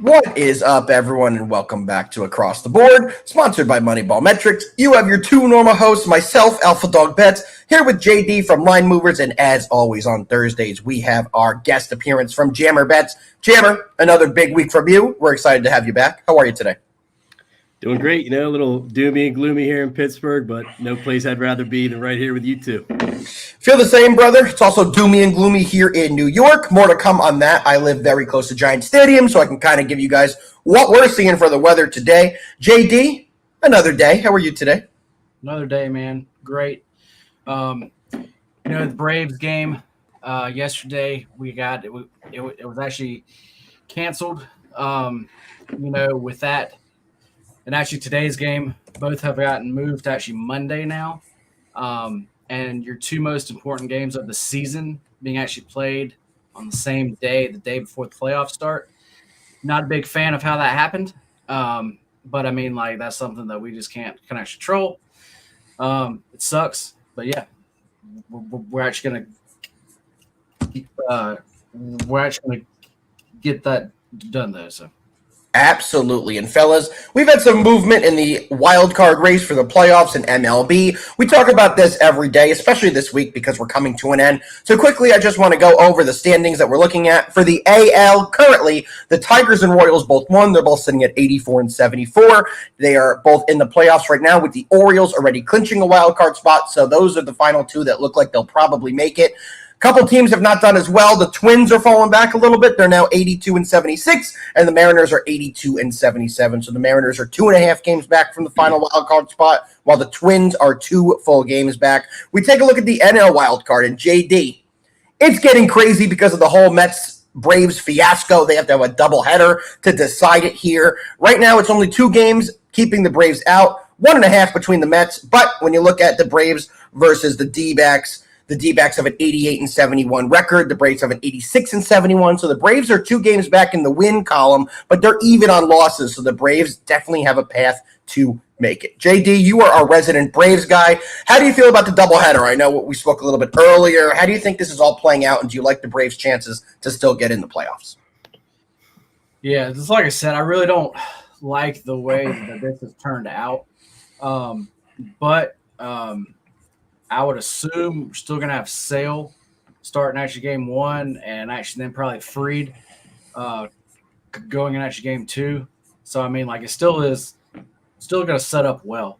What is up, everyone, and welcome back to Across the Board, sponsored by MoneyBall Metrics. You have your two normal hosts, myself, Alpha Dog Bets, here with JD from Line Movers, and as always on Thursdays, we have our guest appearance from Jammer Bets. Jammer, another big week from you. We're excited to have you back. How are you today? Doing great. A little doomy and gloomy here in Pittsburgh, but no place I'd rather be than right here with you two. Feel the same, brother. It's also doomy and gloomy here in New York. More to come on that. I live very close to Giant Stadium, so I can kind of give you guys what we're seeing for the weather today. JD, another day. How are you today? Another day, man. Great. The Braves game yesterday, it was actually canceled. With that. And actually today's game, both have gotten moved to actually Monday now. And your two most important games of the season being actually played on the same day, the day before the playoffs start. Not a big fan of how that happened. But I mean, like, that's something that we just can't actually control. It sucks, but yeah, we're actually gonna get that done though. So. Absolutely. And fellas, we've had some movement in the wild card race for the playoffs in MLB. We talk about this every day, especially this week because we're coming to an end. So quickly, I just want to go over the standings that we're looking at. For the AL, currently, the Tigers and Royals both won. They're both sitting at 84 and 74. They are both in the playoffs right now with the Orioles already clinching a wild card spot. So those are the final two that look like they'll probably make it. Couple teams have not done as well. The Twins are falling back a little bit. They're now 82 and 76, and the Mariners are 82 and 77. So the Mariners are 2.5 games back from the final wild card spot, while the Twins are 2 full games back. We take a look at the NL wild card, and JD, it's getting crazy because of the whole Mets-Braves fiasco. They have to have a doubleheader to decide it here. Right now, it's only 2 games keeping the Braves out, 1.5 between the Mets. But when you look at the Braves versus the D-backs, the D-backs have an 88 and 71 record. The Braves have an 86 and 71. So the Braves are 2 games back in the win column, but they're even on losses. So the Braves definitely have a path to make it. JD, you are our resident Braves guy. How do you feel about the doubleheader? I know we spoke a little bit earlier. How do you think this is all playing out, and do you like the Braves' chances to still get in the playoffs? Yeah, just like I said, I really don't like the way that this has turned out. But I would assume we're still going to have Sale starting actually game 1 and actually then probably Fried going in actually game 2. So, I mean, like, it still going to set up well.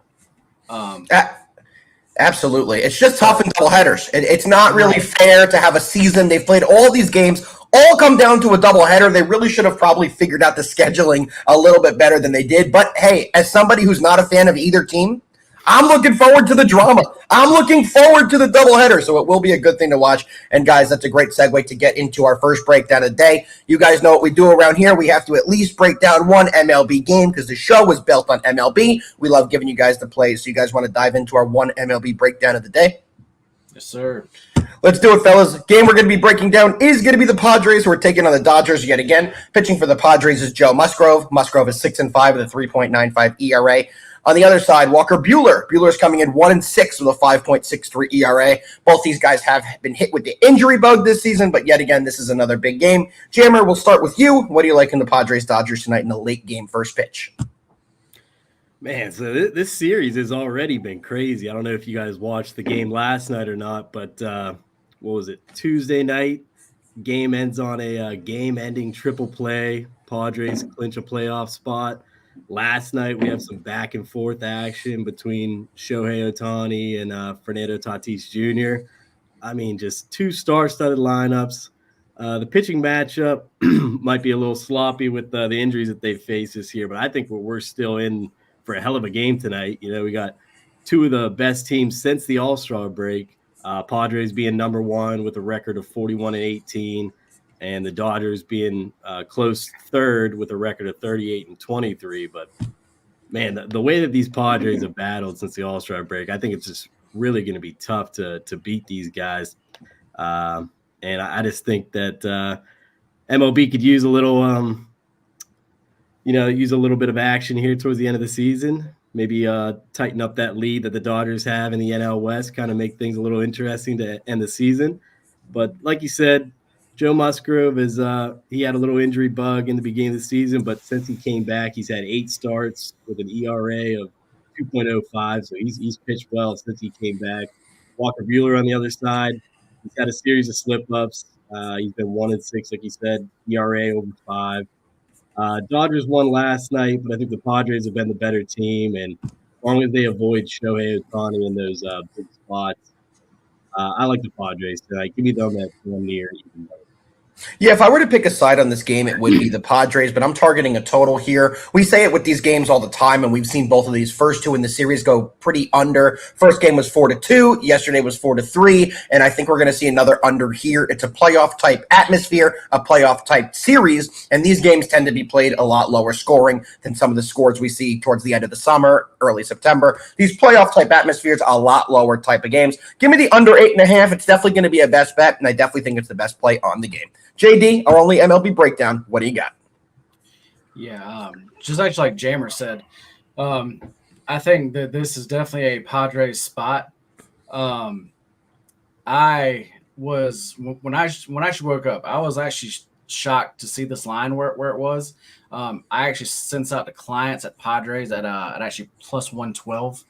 Absolutely. It's just tough in doubleheaders. It's not really fair to have a season. They've played all these games, all come down to a doubleheader. They really should have probably figured out the scheduling a little bit better than they did. But, hey, as somebody who's not a fan of either team, I'm looking forward to the drama. I'm looking forward to the doubleheader, so it will be a good thing to watch. And, guys, that's a great segue to get into our first breakdown of the day. You guys know what we do around here. We have to at least break down one MLB game because the show was built on MLB. We love giving you guys the plays. So you guys want to dive into our one MLB breakdown of the day? Yes, sir. Let's do it, fellas. Game we're going to be breaking down is going to be the Padres, who are taking on the Dodgers yet again. Pitching for the Padres is Joe Musgrove. Musgrove is 6-5 with a 3.95 ERA. On the other side, Walker Buehler. Buehler's coming in 1-6 with a 5.63 ERA. Both these guys have been hit with the injury bug this season, but yet again, this is another big game. Jammer, we'll start with you. What do you like in the Padres-Dodgers tonight in the late game first pitch? Man, so this series has already been crazy. I don't know if you guys watched the game last night or not, but what was it? Tuesday night, game ends on a game-ending triple play. Padres clinch a playoff spot. Last night, we have some back and forth action between Shohei Ohtani and Fernando Tatis Jr. I mean, just 2 star-studded lineups. The pitching matchup might be a little sloppy with the injuries that they face this year, but I think we're still in for a hell of a game tonight. We got 2 of the best teams since the All-Star break. Padres being number 1 with a record of 41 and 18. And the Dodgers being close third with a record of 38 and 23. But, man, the way that these Padres have battled since the All-Star break, I think it's just really going to be tough to beat these guys. And I just think that MLB could use a little, use a little bit of action here towards the end of the season. Maybe tighten up that lead that the Dodgers have in the NL West, kind of make things a little interesting to end the season. But like you said, Joe Musgrove is he had a little injury bug in the beginning of the season, but since he came back, he's had 8 starts with an ERA of 2.05. So he's pitched well since he came back. Walker Buehler on the other side, he's had a series of slip-ups. He's been 1-6, like you said, ERA over 5. Dodgers won last night, but I think the Padres have been the better team, and as long as they avoid Shohei Ohtani in those big spots, I like the Padres tonight. Give me them at 1 near even better. Yeah, if I were to pick a side on this game, it would be the Padres, but I'm targeting a total here. We say it with these games all the time, and we've seen both of these first two in the series go pretty under. First game was 4-2. Yesterday was 4-3, and I think we're going to see another under here. It's a playoff-type atmosphere, a playoff-type series, and these games tend to be played a lot lower scoring than some of the scores we see towards the end of the summer, early September. These playoff-type atmospheres, a lot lower type of games. Give me the under 8.5. It's definitely going to be a best bet, and I definitely think it's the best play on the game. JD, our only MLB breakdown. What do you got? Yeah, just actually like Jammer said, I think that this is definitely a Padres spot. I was when I woke up, I was actually shocked to see this line where it was. I actually sent out to clients at Padres at actually plus 112.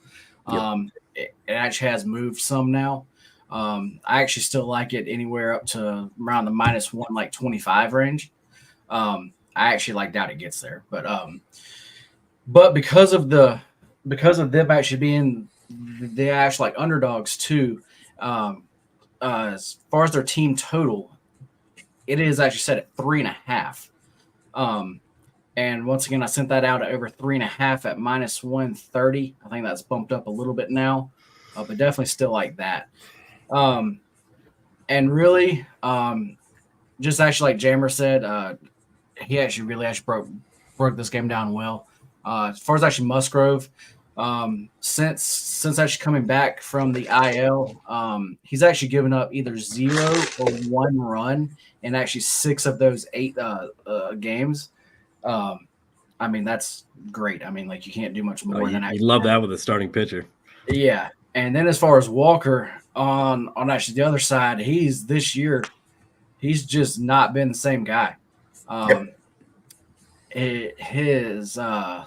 It actually has moved some now. I actually still like it anywhere up to around the -1, like 25 range. I actually doubt it gets there, but because of them actually being the actual underdogs too, as far as their team total, it is actually set at 3.5. And once again, I sent that out at over 3.5 at -130. I think that's bumped up a little bit now, but definitely still like that. And really, just actually like Jammer said, he actually broke this game down well. As far as actually Musgrove, since actually coming back from the IL, he's actually given up either 0 or 1 run in actually 6 of those 8 games. I mean, that's great. I mean, you can't do much more than that. You love that with a starting pitcher. Yeah. And then as far as Walker on actually the other side, he's just not been the same guy.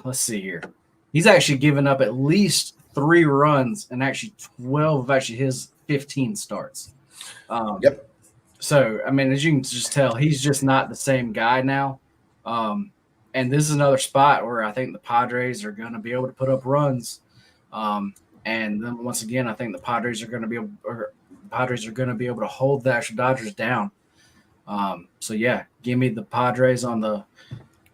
Let's see here. He's actually given up at least 3 runs and actually 12 of actually his 15 starts. So, I mean, as you can just tell, he's just not the same guy now. And this is another spot where I think the Padres are going to be able to put up runs. And then once again, I think the Padres are going to be able to hold the actual Dodgers down. So yeah, give me the Padres on the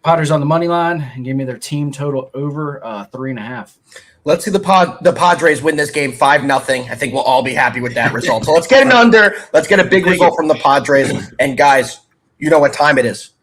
money line and give me their team total over 3.5. Let's see the Padres win this game 5-0. I think we'll all be happy with that result. So let's get an under. Let's get a big result from the Padres. And guys, you know what time it is.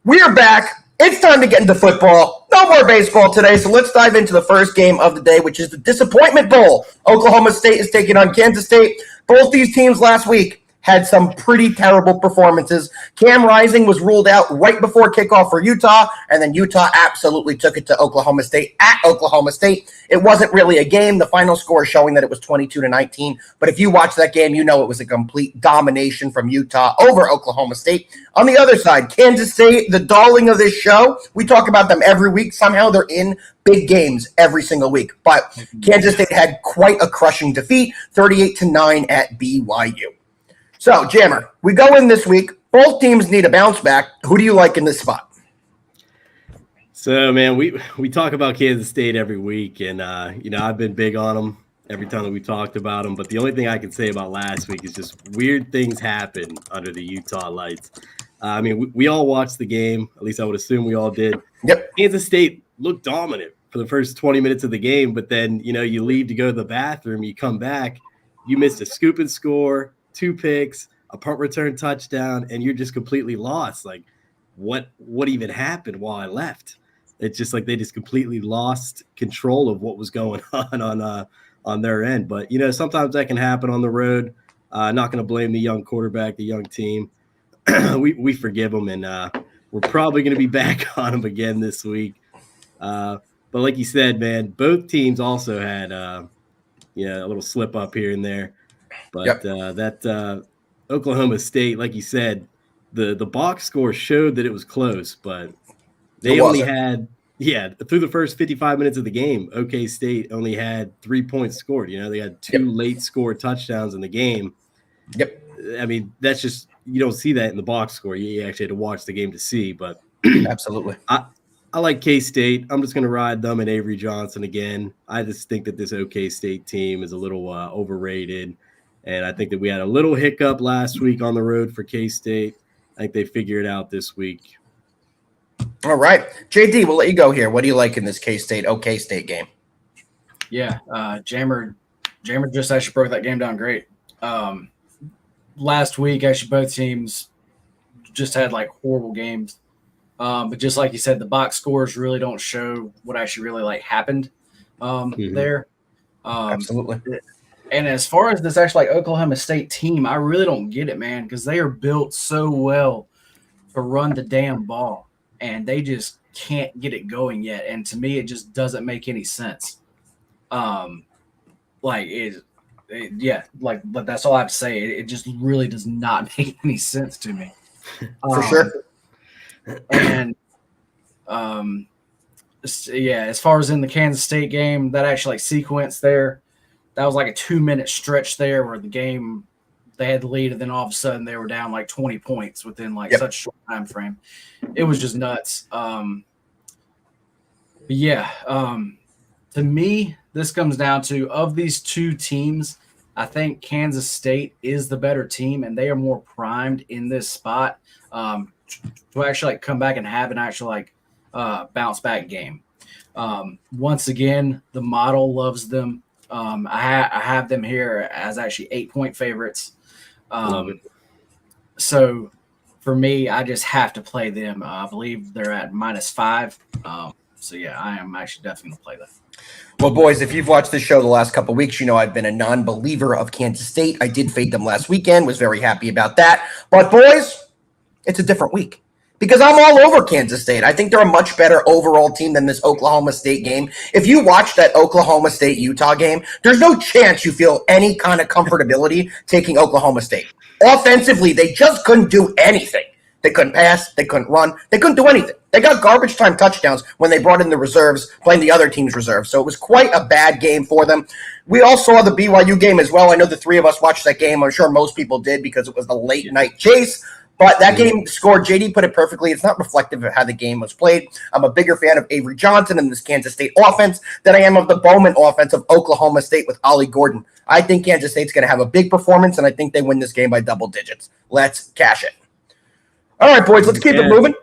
We are back. It's time to get into football. No more baseball today, so let's dive into the first game of the day, which is the Disappointment Bowl. Oklahoma State is taking on Kansas State. Both these teams last week had some pretty terrible performances. Cam Rising was ruled out right before kickoff for Utah, and then Utah absolutely took it to Oklahoma State at Oklahoma State. It wasn't really a game. The final score showing that it was 22-19, but if you watch that game, you know it was a complete domination from Utah over Oklahoma State. On the other side, Kansas State, the darling of this show. We talk about them every week. Somehow they're in big games every single week, but Kansas State had quite a crushing defeat, 38-9 at BYU. So, Jammer, we go in this week. Both teams need a bounce back. Who do you like in this spot? So, man, we talk about Kansas State every week, and, I've been big on them every time that we talked about them. But the only thing I can say about last week is just weird things happen under the Utah lights. I mean, we all watched the game. At least I would assume we all did. Yep. Kansas State looked dominant for the first 20 minutes of the game, but then, you leave to go to the bathroom, you come back, you missed a scoop and score, 2 picks, a punt return touchdown, and you're just completely lost. Like, what even happened while I left? It's just like they just completely lost control of what was going on their end. But, sometimes that can happen on the road. Not going to blame the young quarterback, the young team. we forgive them, and we're probably going to be back on them again this week. But like you said, man, both teams also had a little slip up here and there. But that Oklahoma State, like you said, the box score showed that it was close, but they only had through the first 55 minutes of the game, OK State only had 3 points scored. They had two late score touchdowns in the game. Yep. I mean, that's just, you don't see that in the box score. You actually had to watch the game to see, but absolutely. I like K-State. I'm just going to ride them and Avery Johnson again. I just think that this OK State team is a little overrated, and I think that we had a little hiccup last week on the road for K-State. I think they figure it out this week. All right. JD, we'll let you go here. What do you like in this K-State, OK State game? Yeah, Jammer just actually broke that game down great. Last week, actually, both teams just had like horrible games. But just like you said, the box scores really don't show what actually really like happened there. Absolutely. And as far as this actually like Oklahoma State team, I really don't get it, man, because they are built so well to run the damn ball, and they just can't get it going yet. And to me, it just doesn't make any sense. But that's all I have to say. It just really does not make any sense to me. For sure. And as far as in the Kansas State game, that actually like sequence there, that was like a 2-minute stretch there where the game they had the lead, and then all of a sudden they were down like 20 points within like such a short time frame. It was just nuts. To me, this comes down to, of these two teams, I think Kansas State is the better team, and they are more primed in this spot to actually like come back and have an actual like bounce back game. Once again, the model loves them. I have them here as actually 8-point favorites. Love it. So for me, I just have to play them. I believe they're at -5. I am actually definitely going to play them. Well, boys, if you've watched this show the last couple of weeks, you know I've been a non-believer of Kansas State. I did fade them last weekend, was very happy about that. But, boys, it's a different week because I'm all over Kansas State. I think they're a much better overall team than this Oklahoma State game. If you watch that Oklahoma State-Utah game, there's no chance you feel any kind of comfortability taking Oklahoma State. Offensively, they just couldn't do anything. They couldn't pass. They couldn't run. They couldn't do anything. They got garbage time touchdowns when they brought in the reserves, playing the other team's reserves. So it was quite a bad game for them. We all saw the BYU game as well. I know the three of us watched that game. I'm sure most people did because it was the late night chase. But that game scored, JD put it perfectly. It's not reflective of how the game was played. I'm a bigger fan of Avery Johnson and this Kansas State offense than I am of the Bowman offense of Oklahoma State with Ollie Gordon. I think Kansas State's going to have a big performance, and I think they win this game by double digits. Let's cash it. All right, boys, let's keep it moving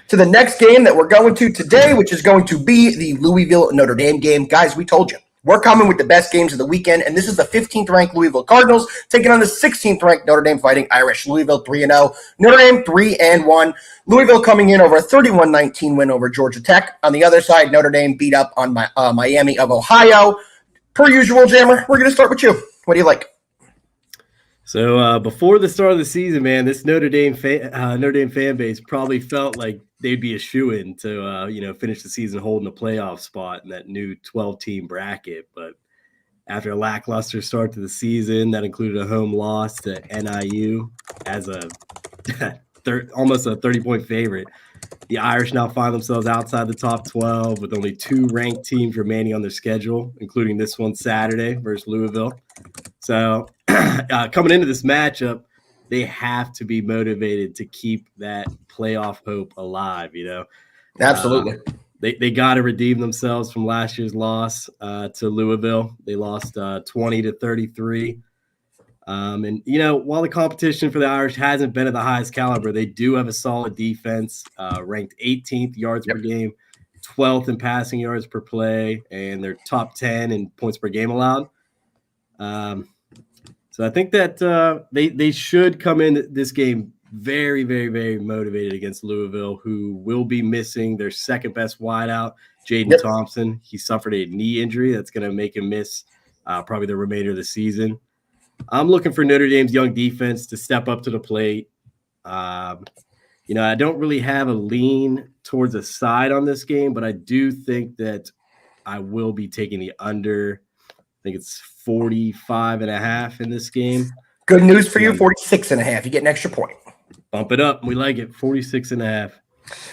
to the next game that we're going to today, which is going to be the Louisville-Notre Dame game. Guys, we told you, we're coming with the best games of the weekend, and this is the 15th-ranked Louisville Cardinals taking on the 16th-ranked Notre Dame Fighting Irish. Louisville 3-0, Notre Dame 3-1. Louisville coming in over a 31-19 win over Georgia Tech. On the other side, Notre Dame beat up on Miami of Ohio. Per usual, Jammer, we're going to start with you. What do you like? So before the start of the season, man, this Notre Dame fan base probably felt like they'd be a shoo-in to finish the season holding a playoff spot in that new 12-team bracket. But after a lackluster start to the season, that included a home loss to NIU as a almost a 30-point favorite, the Irish now find themselves outside the top 12 with only 2 ranked teams remaining on their schedule, including this one Saturday versus Louisville. So coming into this matchup, they have to be motivated to keep that playoff hope alive, Absolutely. They got to redeem themselves from last year's loss to Louisville. They lost 20-33. And, while the competition for the Irish hasn't been at the highest caliber, they do have a solid defense, ranked 18th yards per game, 12th in passing yards per play, and they're top 10 in points per game allowed. So I think that they should come in this game very, very, very motivated against Louisville, who will be missing their second best wideout, Jaden Thompson. He suffered a knee injury that's going to make him miss probably the remainder of the season. I'm looking for Notre Dame's young defense to step up to the plate. I don't really have a lean towards a side on this game, but I do think that I will be taking the under. I think it's 45.5 in this game. Good news for you, 46.5. You get an extra point. Bump it up. We like it. 46.5.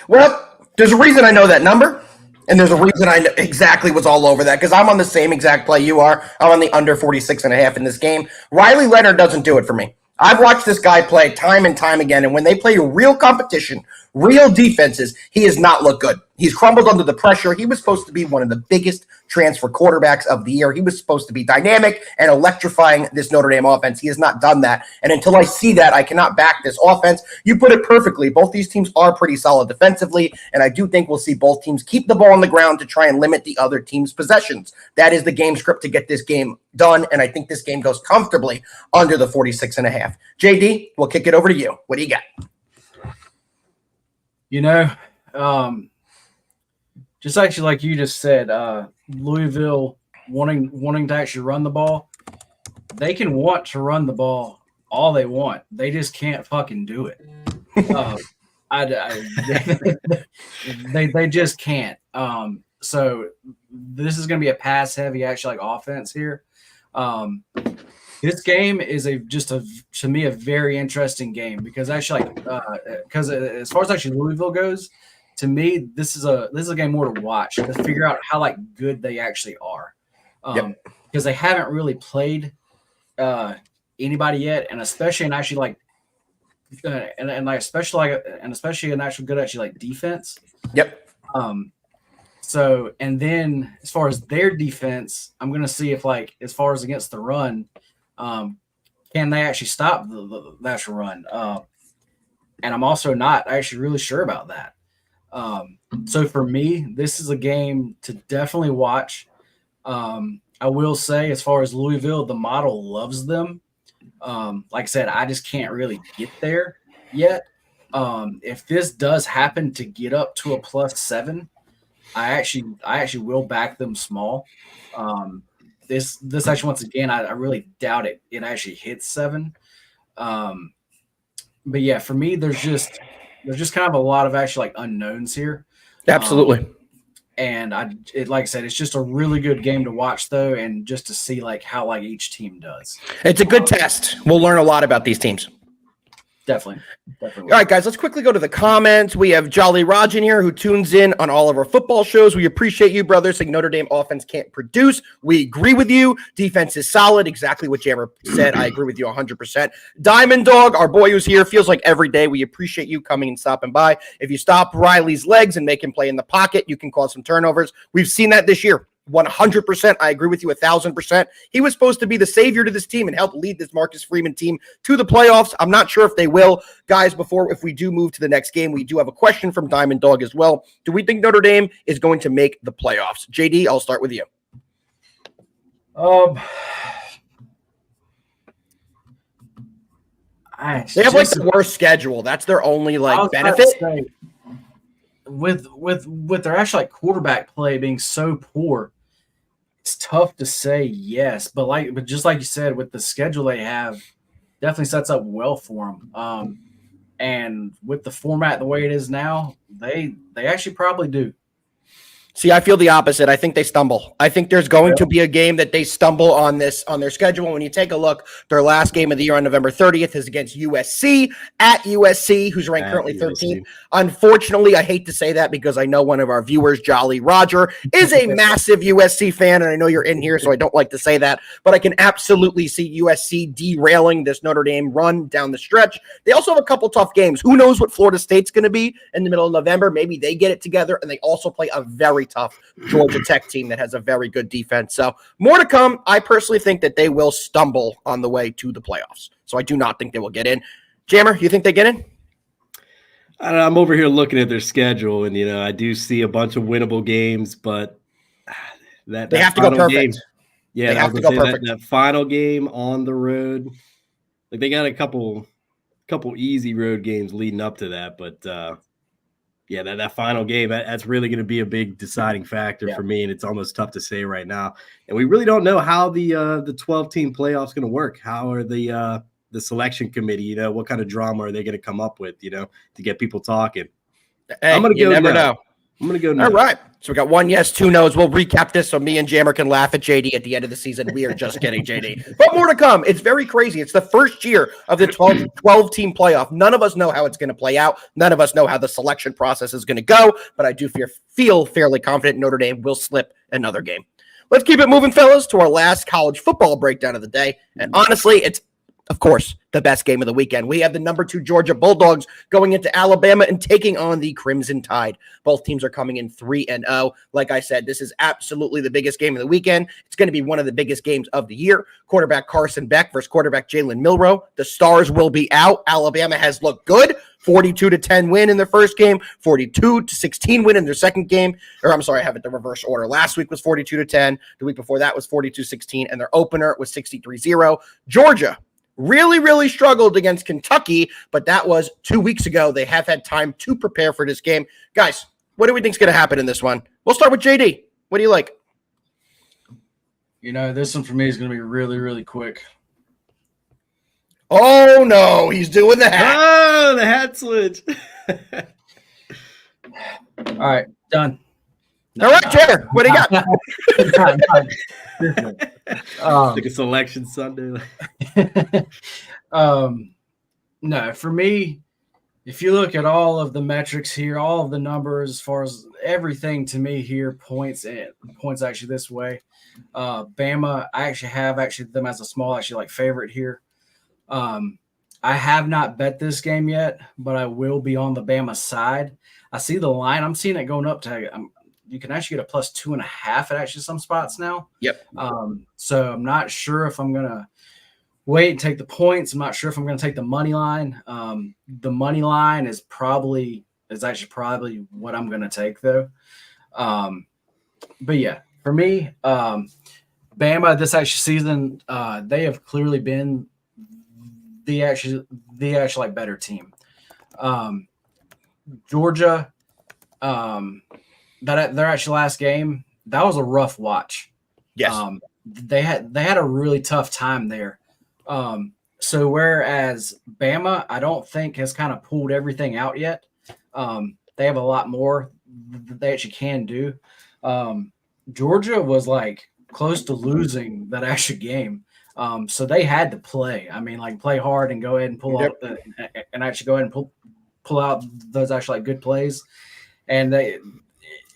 Well, there's a reason I know that number, and there's a reason I know exactly what's all over that, because I'm on the same exact play you are. I'm on the under 46.5 in this game. Riley Leonard doesn't do it for me. I've watched this guy play time and time again, and when they play real competition, real defenses, he has not looked good. He's crumbled under the pressure. He was supposed to be one of the biggest transfer quarterbacks of the year. He was supposed to be dynamic and electrifying this Notre Dame offense. He has not done that. And until I see that, I cannot back this offense. You put it perfectly. Both these teams are pretty solid defensively, and I do think we'll see both teams keep the ball on the ground to try and limit the other team's possessions. That is the game script to get this game done, and I think this game goes comfortably under the 46.5. JD, we'll kick it over to you. What do you got? You know, just actually like you just said, Louisville wanting to actually run the ball. They can want to run the ball all they want. They just can't fucking do it. They just can't. So this is going to be a pass heavy actually like offense here. This game is to me a very interesting game because actually because as far as actually Louisville goes, to me this is a game more to watch to figure out how like good they actually are, because they haven't really played anybody yet, and especially in actually like especially in actual good actually like defense. Yep. So, and then as far as their defense, I'm going to see if like, as far as against the run, can they actually stop the actual run? And I'm also not actually really sure about that. So for me, this is a game to definitely watch. I will say, as far as Louisville, the model loves them. Like I said, I just can't really get there yet. If this does happen to get up to a +7, I actually will back them small. This actually, once again, I really doubt it actually hits 7. But yeah, for me, there's just kind of a lot of actually like unknowns here. Absolutely. And like I said, it's just a really good game to watch though, and just to see like how like each team does. It's a good test. We'll learn a lot about these teams. Definitely. All right, guys, let's quickly go to the comments. We have Jolly Raj in here who tunes in on all of our football shows. We appreciate you, brother, saying Notre Dame offense can't produce. We agree with you. Defense is solid. Exactly what Jammer said. I agree with you 100%. Diamond Dog, our boy who's here, feels like every day. We appreciate you coming and stopping by. If you stop Riley's legs and make him play in the pocket, you can cause some turnovers. We've seen that this year. 100%. I agree with you 1,000%. He was supposed to be the savior to this team and help lead this Marcus Freeman team to the playoffs. I'm not sure if they will. Guys, if we do move to the next game, we do have a question from Diamond Dog as well. Do we think Notre Dame is going to make the playoffs? JD, I'll start with you. They have like the worst schedule. That's their only like benefit. With their actual like quarterback play being so poor, it's tough to say yes. But just like you said, with the schedule they have, definitely sets up well for them. And with the format the way it is now, they actually probably do. See, I feel the opposite. I think they stumble. I think there's going to be a game that they stumble on their schedule. When you take a look, their last game of the year on November 30th is against USC at USC, who's ranked currently 13th. Unfortunately, I hate to say that because I know one of our viewers, Jolly Roger, is a massive USC fan, and I know you're in here, so I don't like to say that, but I can absolutely see USC derailing this Notre Dame run down the stretch. They also have a couple tough games. Who knows what Florida State's going to be in the middle of November? Maybe they get it together, and they also play a very tough Georgia Tech team that has a very good defense. So more to come. I personally think that they will stumble on the way to the playoffs. So I do not think they will get in. Jammer, you think they get in? I don't know, I'm over here looking at their schedule, and I do see a bunch of winnable games, but that they have to go perfect. Game, yeah, they have to go perfect. That final game on the road, like they got a couple easy road games leading up to that, but yeah, that final game, that's really going to be a big deciding factor for me, and it's almost tough to say right now. And we really don't know how the 12-team playoff's going to work. How are the selection committee, what kind of drama are they going to come up with, to get people talking? Hey, I'm going to go. You never know. I'm going to go no. All right. So we got 1 yes, 2 no's. We'll recap this so me and Jammer can laugh at JD at the end of the season. We are just kidding, JD. But more to come. It's very crazy. It's the first year of the 12-team playoff. None of us know how it's going to play out. None of us know how the selection process is going to go. But I do feel fairly confident Notre Dame will slip another game. Let's keep it moving, fellas, to our last college football breakdown of the day. And honestly, it's, of course, the best game of the weekend. We have the number 2 Georgia Bulldogs going into Alabama and taking on the Crimson Tide. Both teams are coming in 3-0. Like I said, this is absolutely the biggest game of the weekend. It's going to be one of the biggest games of the year. Quarterback Carson Beck versus quarterback Jalen Milroe. The stars will be out. Alabama has looked good. 42-10 win in their first game, 42-16 win in their second game. Or I'm sorry, I have it the reverse order. Last week was 42-10. The week before that was 42-16, and their opener was 63-0. Georgia really, really struggled against Kentucky, but that was 2 weeks ago. They have had time to prepare for this game. Guys, what do we think is going to happen in this one? We'll start with JD. What do you like? This one for me is going to be really, really quick. Oh, no, he's doing the hat. Oh, the hat switch. All right, done. All right, Jammer, what do you got? Like a selection Sunday. No, for me, if you look at all of the metrics here, all of the numbers, as far as everything to me here points actually this way. Bama, I actually have them as a small favorite here. I have not bet this game yet, but I will be on the Bama side. I see the line. I'm seeing it going up to you can actually get a +2.5 at actually some spots now. Yep. So I'm not sure if I'm going to wait and take the points. I'm not sure if I'm going to take the money line. The money line is actually probably what I'm going to take though. But yeah, for me, Bama this actual season, they have clearly been the actual better team. Georgia, their actual last game, that was a rough watch. Yes. They had a really tough time there. So whereas Bama, I don't think has kind of pulled everything out yet. They have a lot more that they actually can do. Georgia was like close to losing that actual game. So they had to play. I mean, play hard and go ahead and pull out and actually go ahead and pull out those actually good plays. And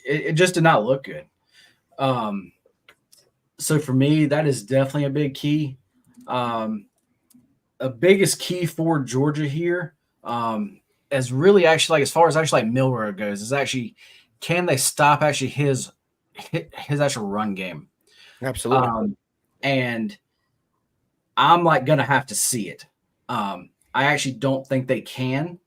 it just did not look good. So for me, that is definitely a big key. A biggest key for Georgia here is really actually as far as Milroe goes, is actually can they stop actually his actual run game? Absolutely. And I'm gonna have to see it. I actually don't think they can.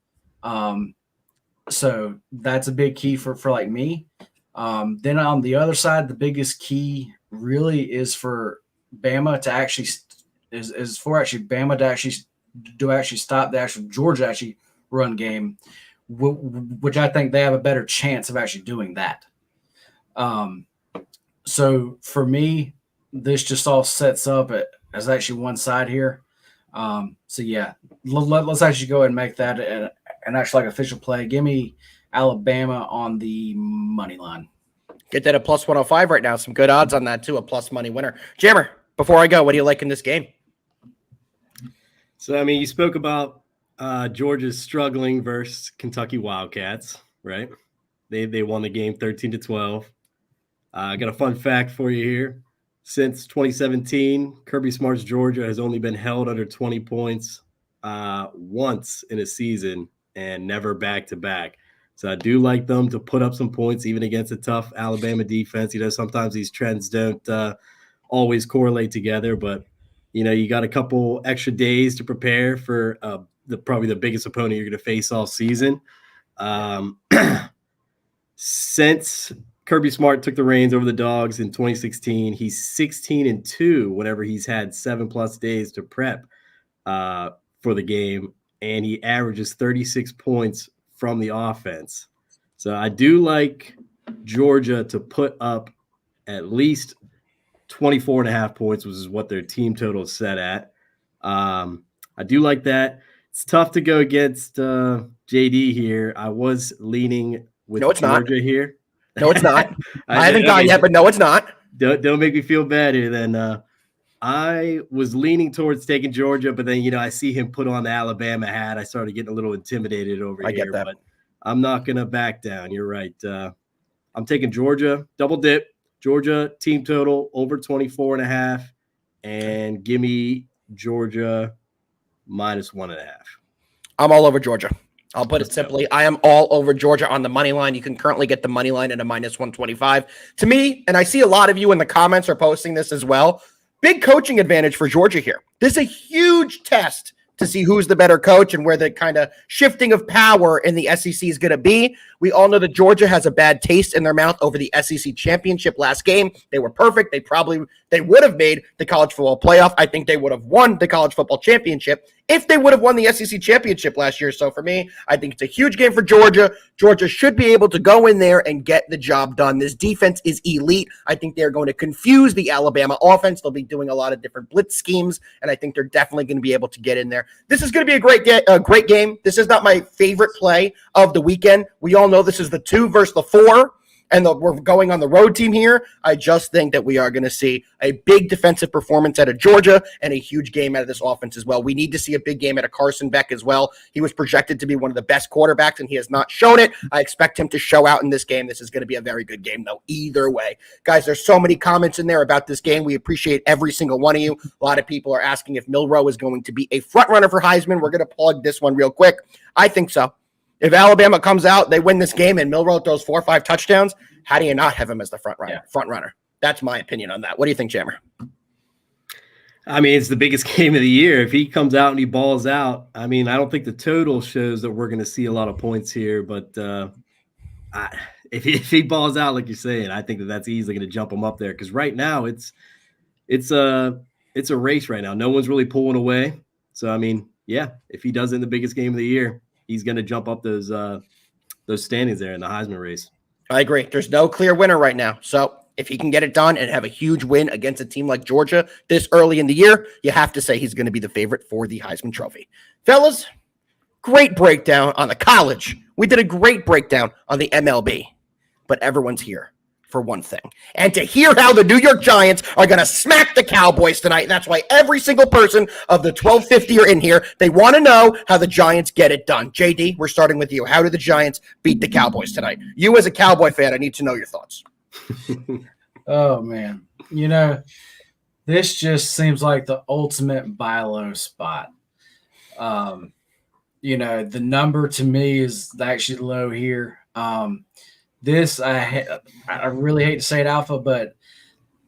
So that's a big key for me. Then on the other side, the biggest key really is for Bama to actually Bama to actually stop the actual Georgia actually run game, which I think they have a better chance of actually doing that. So for me, this just all sets up as actually one side here. So yeah, let's actually go ahead and make that an actual official play. Give me Alabama on the money line. Get that at +105 right now. Some good odds on that too. A plus money winner. Jammer, before I go, what do you like in this game? So, I mean, you spoke about Georgia's struggling versus Kentucky Wildcats, right? They won the game 13-12. I got a fun fact for you here. Since 2017, Kirby Smart's Georgia has only been held under 20 points once in a season and never back-to-back. So I do like them to put up some points even against a tough Alabama defense. Sometimes these trends don't always correlate together, but, you got a couple extra days to prepare for probably the biggest opponent you're going to face all season. Since Kirby Smart took the reins over the Dogs in 2016, he's 16-2 whenever he's had 7+ days to prep for the game, and he averages 36 points from the offense. So I do like Georgia to put up at least 24.5 points, which is what their team total is set at. I do like that. It's tough to go against JD here. I was leaning with Georgia here. No, it's not. I haven't gone yet, but no, it's not. Don't make me feel bad here. Then I was leaning towards taking Georgia, but then I see him put on the Alabama hat. I started getting a little intimidated over here. I get that. But I'm not gonna back down. You're right. I'm taking Georgia, double dip. Georgia team total over 24.5, and give me Georgia -1.5. I'm all over Georgia. I'll put it simply. I am all over Georgia on the money line. You can currently get the money line at a -125. To me, and I see a lot of you in the comments are posting this as well, big coaching advantage for Georgia here. This is a huge test to see who's the better coach and where the kind of shifting of power in the SEC is going to be. We all know that Georgia has a bad taste in their mouth over the SEC championship last game. They were perfect. They would have made the college football playoff. I think they would have won the college football championship if they would have won the SEC championship last year. So for me, I think it's a huge game for Georgia. Georgia should be able to go in there and get the job done. This defense is elite. I think they're going to confuse the Alabama offense. They'll be doing a lot of different blitz schemes, and I think they're definitely going to be able to get in there. This is going to be a great game. This is not my favorite play of the weekend. We all know this is the 2 versus the 4. And we're going on the road team here. I just think that we are going to see a big defensive performance out of Georgia and a huge game out of this offense as well. We need to see a big game out of Carson Beck as well. He was projected to be one of the best quarterbacks, and he has not shown it. I expect him to show out in this game. This is going to be a very good game, though, either way. Guys, there's so many comments in there about this game. We appreciate every single one of you. A lot of people are asking if Milroe is going to be a front runner for Heisman. We're going to plug this one real quick. I think so. If Alabama comes out, they win this game, and Milroe throws 4 or 5 touchdowns, how do you not have him as the front runner? That's my opinion on that. What do you think, Jammer? I mean, it's the biggest game of the year. If he comes out and he balls out, I mean, I don't think the total shows that we're going to see a lot of points here. But if he balls out, like you're saying, I think that's easily going to jump him up there. Because right now, it's a race right now. No one's really pulling away. So, I mean, yeah, if he does it in the biggest game of the year, he's going to jump up those standings there in the Heisman race. I agree. There's no clear winner right now. So if he can get it done and have a huge win against a team like Georgia this early in the year, you have to say he's going to be the favorite for the Heisman Trophy. Fellas, great breakdown on the college. We did a great breakdown on the MLB, but everyone's here for one thing, and to hear how the New York Giants are going to smack the Cowboys tonight. That's why every single person of the 1250 are in here. They want to know how the Giants get it done. JD, we're starting with you. How do the Giants beat the Cowboys tonight? You as a Cowboy fan, I need to know your thoughts. Oh, man. This just seems like the ultimate buy low spot. The number to me is actually low here. This, I really hate to say it, Alpha, but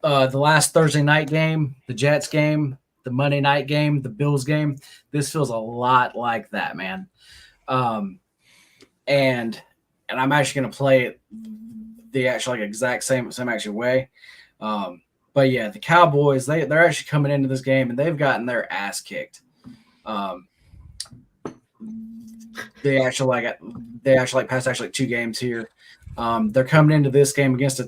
the last Thursday night game, the Jets game, the Monday night game, the Bills game, this feels a lot like that, man. And I'm actually going to play it the actual exact same actual way. But yeah, the Cowboys, they're actually coming into this game and they've gotten their ass kicked. They actually passed 2 games here. They're coming into this game against a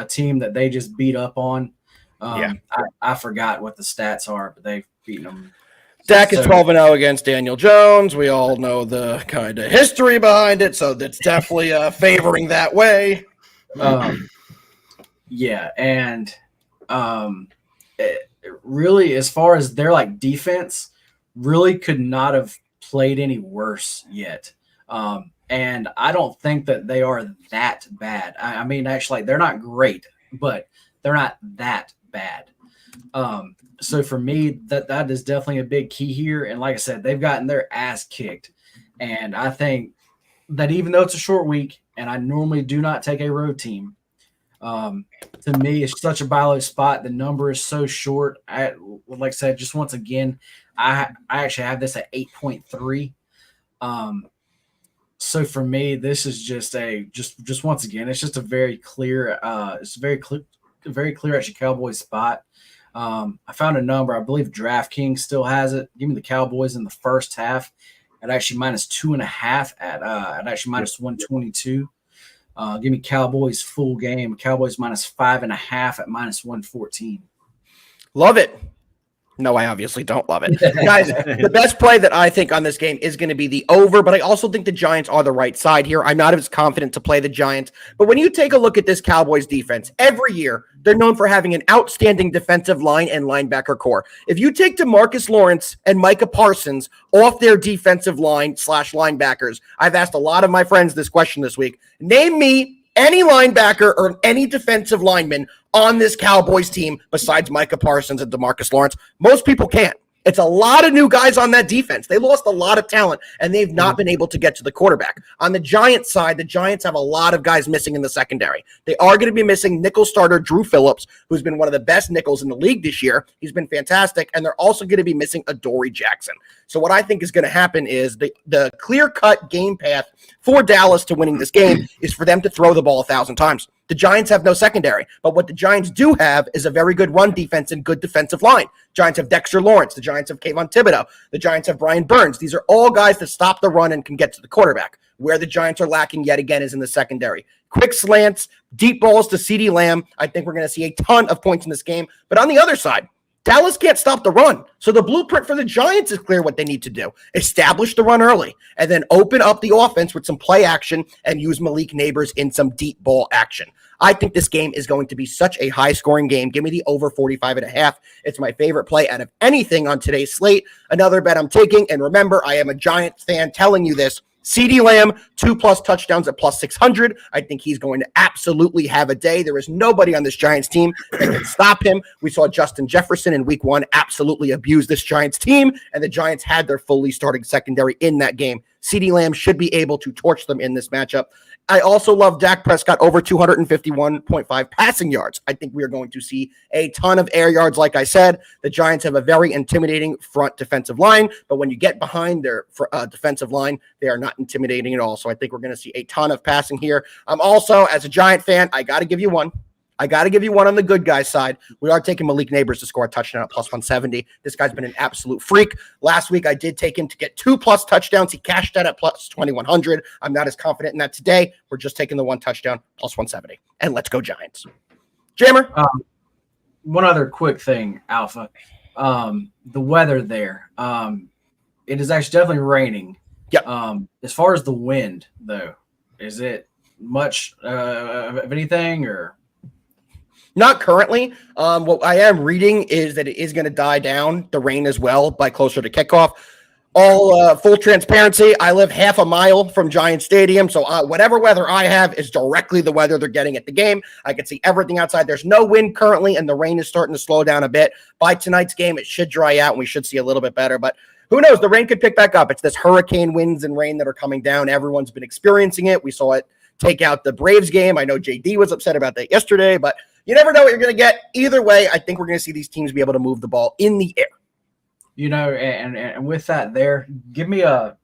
team that they just beat up on. I forgot what the stats are, but they've beaten them. Dak is 12-0 against Daniel Jones. We all know the kind of history behind it, so that's definitely favoring that way. Really, as far as their like really could not have played any worse yet. And I don't think that they are that bad. I mean, actually, they're not great, but they're not that bad. So for me, that is definitely a big key here. And like I said, they've gotten their ass kicked. And I think that even though it's a short week, and I normally do not take a road team, to me, it's such a buy low spot. The number is so short. Like I said, just once again, I actually have this at 8.3. So for me, this is just once again, it's just a very clear, very clear actually Cowboys spot. I found a number. I believe DraftKings still has it. Give me the Cowboys in the first half at actually -2.5 at actually -122. Give me Cowboys full game. Cowboys -5.5 at -114. Love it. No, I obviously don't love it. Guys, the best play that I think on this game is going to be the over, but I also think the Giants are the right side here. I'm not as confident to play the Giants, but when you take a look at this Cowboys defense, every year they're known for having an outstanding defensive line and linebacker core. If you take DeMarcus Lawrence and Micah Parsons off their defensive line / linebackers, I've asked a lot of my friends this question this week. Name me any linebacker or any defensive lineman on this Cowboys team besides Micah Parsons and DeMarcus Lawrence. Most people can't. It's a lot of new guys on that defense. They lost a lot of talent, and they've not been able to get to the quarterback. On the Giants side, the Giants have a lot of guys missing in the secondary. They are going to be missing nickel starter Drew Phillips, who's been one of the best nickels in the league this year. He's been fantastic, and they're also going to be missing Adoree Jackson. So what I think is going to happen is the clear-cut game path for Dallas to winning this game is for them to throw the ball 1,000 times. The Giants have no secondary, but what the Giants do have is a very good run defense and good defensive line. Giants have Dexter Lawrence. The Giants have Kayvon Thibodeau. The Giants have Brian Burns. These are all guys that stop the run and can get to the quarterback. Where the Giants are lacking yet again is in the secondary. Quick slants, deep balls to CeeDee Lamb. I think we're going to see a ton of points in this game. But on the other side, Dallas can't stop the run. So the blueprint for the Giants is clear what they need to do. Establish the run early and then open up the offense with some play action and use Malik Neighbors in some deep ball action. I think this game is going to be such a high-scoring game. Give me the over 45.5. It's my favorite play out of anything on today's slate. Another bet I'm taking, and remember, I am a Giants fan telling you this, CeeDee Lamb, 2+ touchdowns at +600. I think he's going to absolutely have a day. There is nobody on this Giants team that can stop him. We saw Justin Jefferson in week 1 absolutely abuse this Giants team, and the Giants had their fully starting secondary in that game. CeeDee Lamb should be able to torch them in this matchup. I also love Dak Prescott over 251.5 passing yards. I think we are going to see a ton of air yards. Like I said, the Giants have a very intimidating front defensive line, but when you get behind their defensive line, they are not intimidating at all. So I think we're going to see a ton of passing here. I'm also, as a Giant fan, I got to give you one. I got to give you one on the good guy side. We are taking Malik Neighbors to score a touchdown at +170. This guy's been an absolute freak. Last week, I did take him to get 2+ touchdowns. He cashed that at +2100. I'm not as confident in that today. We're just taking the one touchdown +170. And let's go Giants. Jammer? One other quick thing, Alpha. The weather there. It is actually definitely raining. Yep. As far as the wind, though, is it much of anything or... Not currently. What I am reading is that it is going to die down, the rain as well, by closer to kickoff. All full transparency, I live half a mile from Giant Stadium, so whatever weather I have is directly the weather they're getting at the game. I can see everything outside. There's no wind currently, and the rain is starting to slow down a bit. By tonight's game, it should dry out, and we should see a little bit better, but who knows? The rain could pick back up. It's this hurricane winds and rain that are coming down. Everyone's been experiencing it. We saw it take out the Braves game. I know JD was upset about that yesterday, but you never know what you're going to get. Either way, I think we're going to see these teams be able to move the ball in the air. You know, and with that there, give me a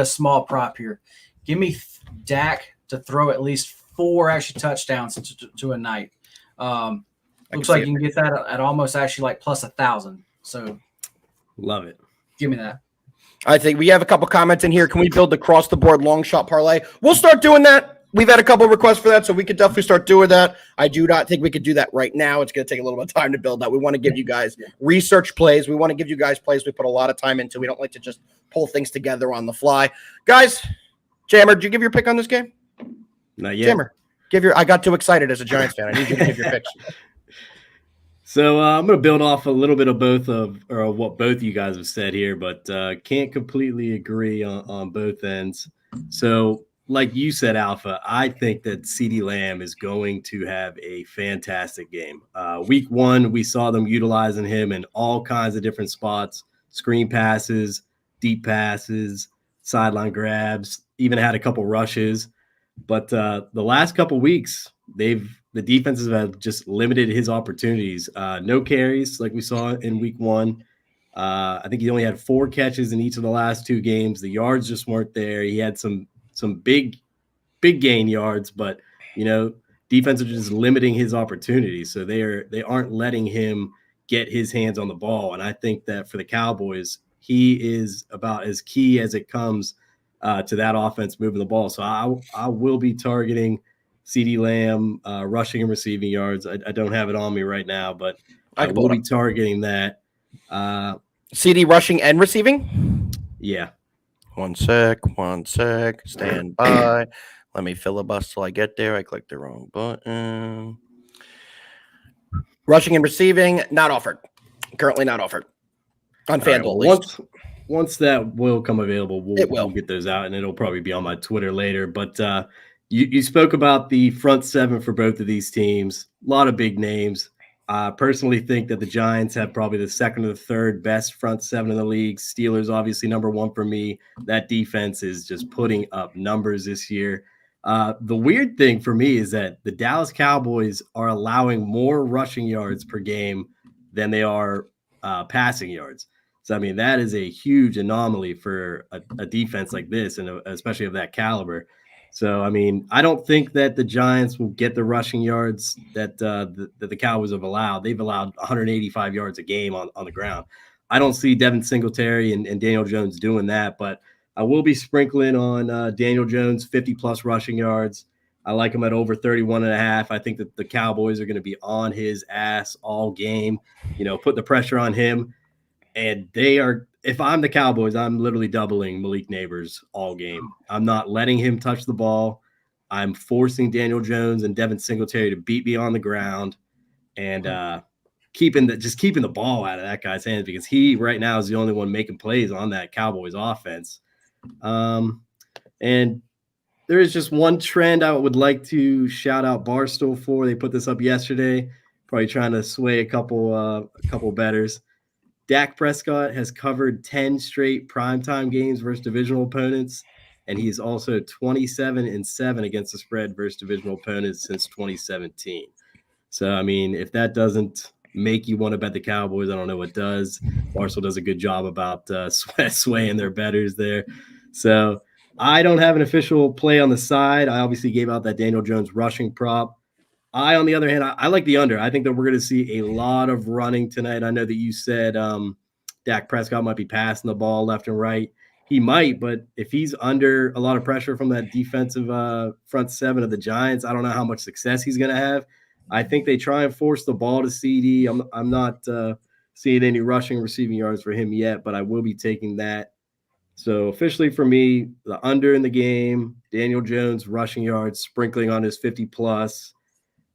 small prop here. Give me Dak to throw at least 4 actually touchdowns to a night. Looks like you can get that at almost actually like +1,000. So love it. Give me that. I think we have a couple comments in here. Can we build the cross the board long shot parlay? We'll start doing that. We've had a couple of requests for that, so we could definitely start doing that. I do not think we could do that right now. It's going to take a little bit of time to build that. We want to give you guys research plays. We want to give you guys plays we put a lot of time into. We don't like to just pull things together on the fly. Guys, Jammer, did you give your pick on this game? Not yet. Jammer, I got too excited as a Giants fan. I need you to give your picks. So I'm going to build off a little bit of what both of you guys have said here, but can't completely agree on both ends. So, like you said, Alpha, I think that CeeDee Lamb is going to have a fantastic game. Week 1, we saw them utilizing him in all kinds of different spots, screen passes, deep passes, sideline grabs, even had a couple rushes. But the last couple weeks, the defenses have just limited his opportunities. No carries like we saw in week 1. I think he only had 4 catches in each of the last 2 games. The yards just weren't there. He had some big gain yards, but defense are just limiting his opportunities. So they aren't letting him get his hands on the ball. And I think that for the Cowboys, he is about as key as it comes to that offense moving the ball. So I will be targeting CeeDee Lamb rushing and receiving yards. I don't have it on me right now, but I will be targeting that. CD rushing and receiving? Yeah. One sec. Stand by. Let me filibuster till I get there. I clicked the wrong button. Rushing and receiving, not offered. Currently not offered. On FanDuel, well, once that will come available, we'll get those out, and it'll probably be on my Twitter later. But you spoke about the front seven for both of these teams. A lot of big names. I personally think that the Giants have probably the second or the third best front seven in the league. Steelers, obviously, number one for me. That defense is just putting up numbers this year. The weird thing for me is that the Dallas Cowboys are allowing more rushing yards per game than they are passing yards. So, I mean, that is a huge anomaly for a defense like this, and especially of that caliber. So, I mean, I don't think that the Giants will get the rushing yards that the Cowboys have allowed. They've allowed 185 yards a game on the ground. I don't see Devin Singletary and Daniel Jones doing that, but I will be sprinkling on Daniel Jones 50-plus rushing yards. I like him at over 31.5. I think that the Cowboys are going to be on his ass all game, put the pressure on him. And they are, if I'm the Cowboys, I'm literally doubling Malik Neighbors all game. I'm not letting him touch the ball. I'm forcing Daniel Jones and Devin Singletary to beat me on the ground and keeping the ball out of that guy's hands, because he right now is the only one making plays on that Cowboys offense. And there is just one trend I would like to shout out Barstool for. They put this up yesterday, probably trying to sway a couple bettors. Dak Prescott has covered 10 straight primetime games versus divisional opponents, and he's also 27-7 against the spread versus divisional opponents since 2017. So, I mean, if that doesn't make you want to bet the Cowboys, I don't know what does. Barstool does a good job about swaying their bettors there. So I don't have an official play on the side. I obviously gave out that Daniel Jones rushing prop. On the other hand, I like the under. I think that we're going to see a lot of running tonight. I know that you said Dak Prescott might be passing the ball left and right. He might, but if he's under a lot of pressure from that defensive front seven of the Giants, I don't know how much success he's going to have. I think they try and force the ball to CD. I'm not seeing any rushing receiving yards for him yet, but I will be taking that. So officially for me, the under in the game, Daniel Jones rushing yards, sprinkling on his 50-plus.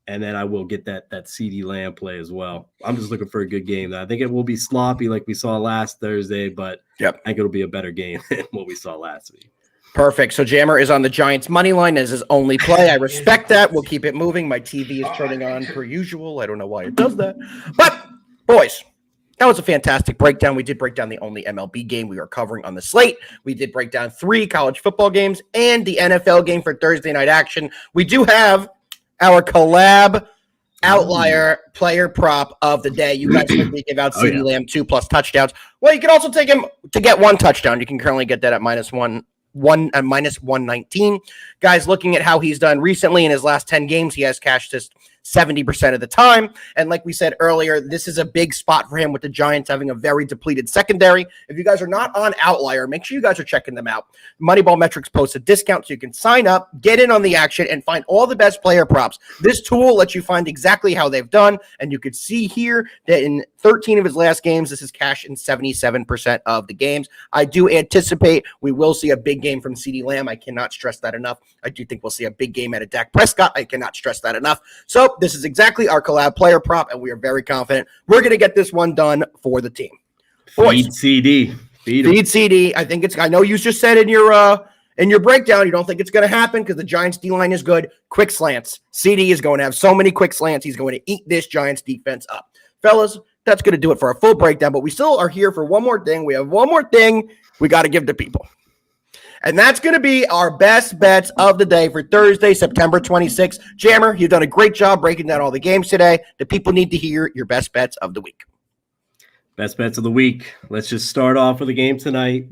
And then I will get that CeeDee Lamb play as well. I'm just looking for a good game. I think it will be sloppy like we saw last Thursday, but I think it'll be a better game than what we saw last week. Perfect. So Jammer is on the Giants money line as his only play. I respect that. We'll keep it moving. My TV is turning on per usual. I don't know why it does that. But, boys, that was a fantastic breakdown. We did break down the only MLB game we are covering on the slate. We did break down 3 college football games and the NFL game for Thursday night action. We do have our collab outlier player prop of the day. You guys can give out CeeDee Lamb 2+ touchdowns. Well, you can also take him to get 1 touchdown. You can currently get that at minus 119. Guys, looking at how he's done recently in his last 10 games, he has cashed this 70% of the time. And like we said earlier, this is a big spot for him with the Giants having a very depleted secondary. If you guys are not on Outlier, make sure you guys are checking them out. Moneyball Metrics posts a discount so you can sign up, get in on the action, and find all the best player props. This tool lets you find exactly how they've done, and you could see here that in 13 of his last games, this is cashed in 77% of the games. I do anticipate we will see a big game from CeeDee Lamb. I cannot stress that enough. I do think we'll see a big game out of Dak Prescott. I cannot stress that enough. So this is exactly our collab player prop, and we are very confident we're going to get this one done for the team. Boys, Feed CD. Feed CD. I think I know you just said in your breakdown you don't think it's going to happen because the Giants D-line is good. Quick slants. CD is going to have so many quick slants. He's going to eat this Giants defense up. Fellas, that's going to do it for our full breakdown, but we still are here for one more thing. We have one more thing we got to give to people. And that's going to be our best bets of the day for Thursday, September 26th. Jammer, you've done a great job breaking down all the games today. The people need to hear your best bets of the week. Best bets of the week. Let's just start off with the game tonight.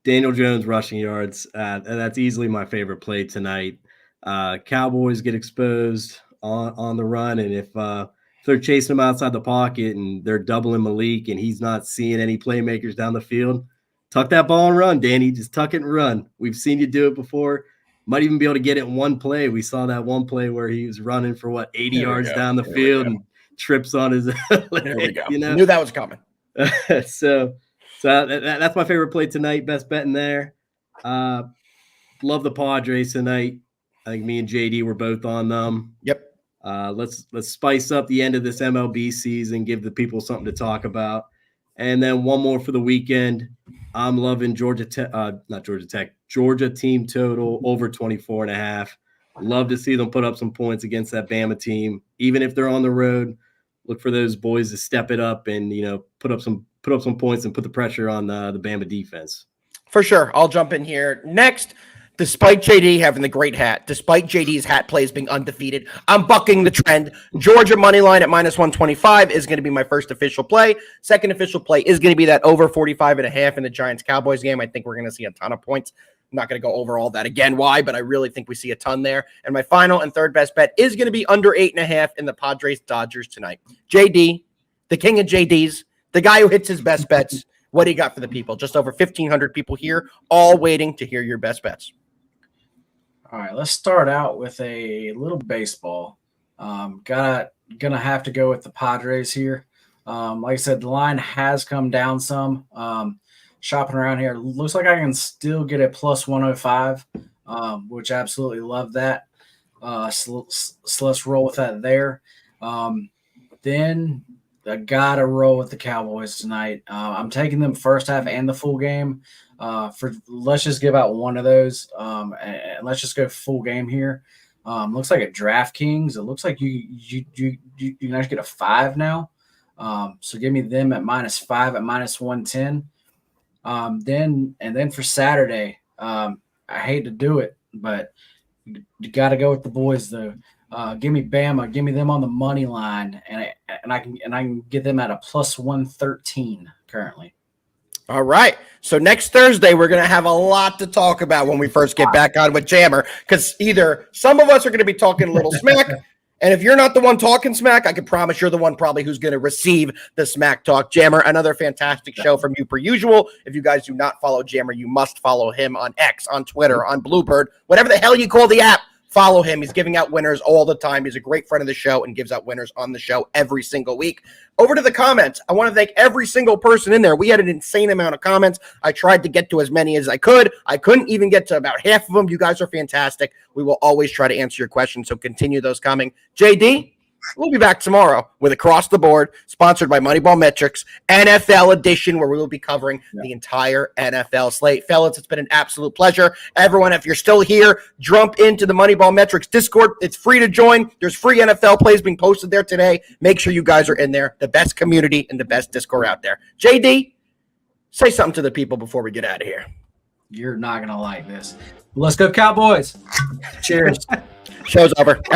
Daniel Jones rushing yards. That's easily my favorite play tonight. Cowboys get exposed on the run, and if they're chasing him outside the pocket and they're doubling Malik and he's not seeing any playmakers down the field, tuck that ball and run, Danny. Just tuck it and run. We've seen you do it before. Might even be able to get it in one play. We saw that one play where he was running for 80 yards down the field and trips on his leg. There we go. You know? Knew that was coming. So that's my favorite play tonight. Best bet in there. Love the Padres tonight. I think me and JD were both on them. Yep. Let's spice up the end of this MLB season, give the people something to talk about. And then one more for the weekend. I'm loving Georgia team total over 24.5. Love to see them put up some points against that Bama team. Even if they're on the road, look for those boys to step it up and, put up some points and put the pressure on the Bama defense. For sure. I'll jump in here. Next, despite JD having the great hat, despite JD's hat plays being undefeated, I'm bucking the trend. Georgia money line at -125 is going to be my first official play. Second official play is going to be that over 45.5 in the Giants-Cowboys game. I think we're going to see a ton of points. I'm not going to go over all that again. Why? But I really think we see a ton there. And my final and third best bet is going to be under 8.5 in the Padres-Dodgers tonight. JD, the king of JDs, the guy who hits his best bets. What do you got for the people? Just over 1,500 people here, all waiting to hear your best bets. All right, let's start out with a little baseball. Gonna have to go with the Padres here. Like I said, the line has come down some. Shopping around here, looks like I can still get a +105, which I absolutely love that. So let's roll with that there. Then I gotta roll with the Cowboys tonight. I'm taking them first half and the full game. Let's just give out one of those. And let's just go full game here. Looks like at DraftKings, it looks like you can actually get a 5 now. So give me them at -5 at -110. Then for Saturday, I hate to do it, but you got to go with the boys though. Give me Bama, give me them on the money line, and I can get them at a +113 currently. All right. So next Thursday, we're going to have a lot to talk about when we first get back on with Jammer, because either some of us are going to be talking a little smack, and if you're not the one talking smack, I can promise you're the one probably who's going to receive the smack talk. Jammer, another fantastic show from you per usual. If you guys do not follow Jammer, you must follow him on X, on Twitter, on Bluebird, whatever the hell you call the app. Follow him. He's giving out winners all the time. He's a great friend of the show and gives out winners on the show every single week. Over to the comments. I want to thank every single person in there. We had an insane amount of comments. I tried to get to as many as I could. I couldn't even get to about half of them. You guys are fantastic. We will always try to answer your questions, so continue those coming. JD, we'll be back tomorrow with Across the Board, sponsored by MoneyBall Metrics, NFL edition, where we will be covering the entire NFL slate. Fellas, it's been an absolute pleasure. Everyone, if you're still here, jump into the MoneyBall Metrics Discord. It's free to join. There's free NFL plays being posted there today. Make sure you guys are in there. The best community and the best Discord out there. JD, say something to the people before we get out of here. You're not going to like this. Let's go Cowboys. Cheers. Show's over.